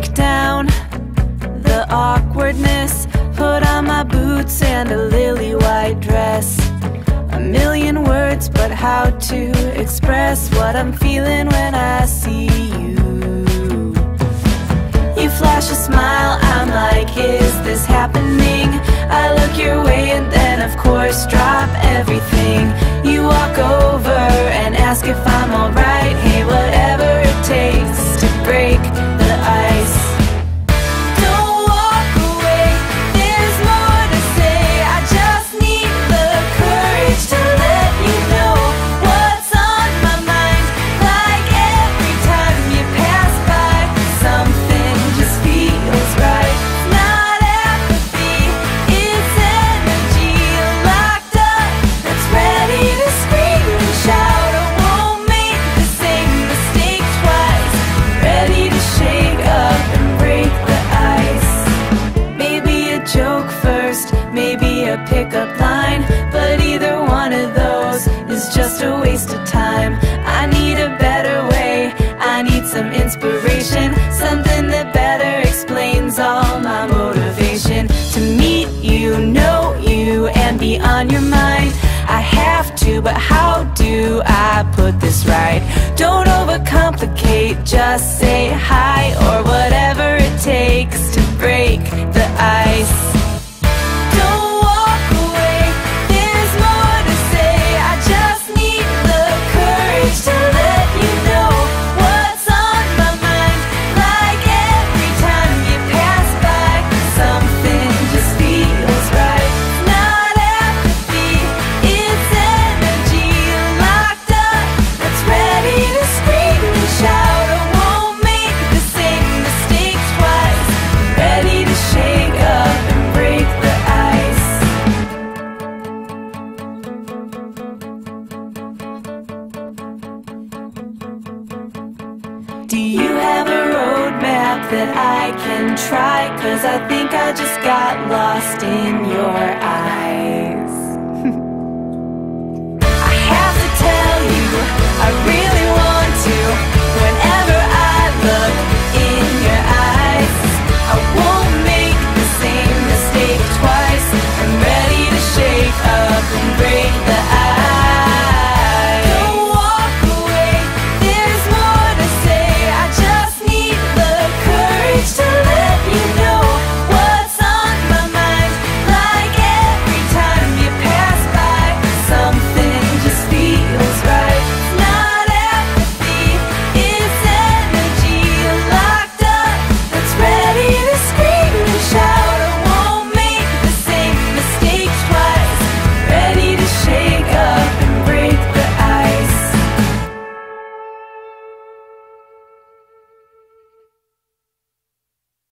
break down the awkwardness, put on my boots and a lily white dress. A million words, but how to express what I'm feeling when I see you. You flash a smile, I'm like, is this happening? I look your way and then of course drop everything. You walk over and ask if I'm alright. Hey, whatever it takes to break the ice. Don't walk away, there's more to say. I just need the courage to let you know what's on my mind. Like every time you pass by, something just feels right. Not apathy, it's energy locked up that's ready to scream and shout. I won't make the same mistake twice. Ready to shake up and break the ice. Maybe a joke first, maybe a pickup line, but either one of those is just a waste of time. I need a better way, I need some inspiration, something that better explains all my motivation. To meet you, know you, and be on your mind. I have to, but how do I put this right? Don't overcomplicate, just say hi or whatever it takes to break the ice. Don't walk away, there's more to say. I just need the courage to let you know what's on my mind. Like every time you pass by, something just feels right. Not apathy, it's energy locked up that's ready to scream and shout. I won't make the same mistake twice. Ready to shake up and break the ice. Do you have a roadmap that I can try? 'Cause I think I just got lost in your eyes. I have to tell you, I really want to.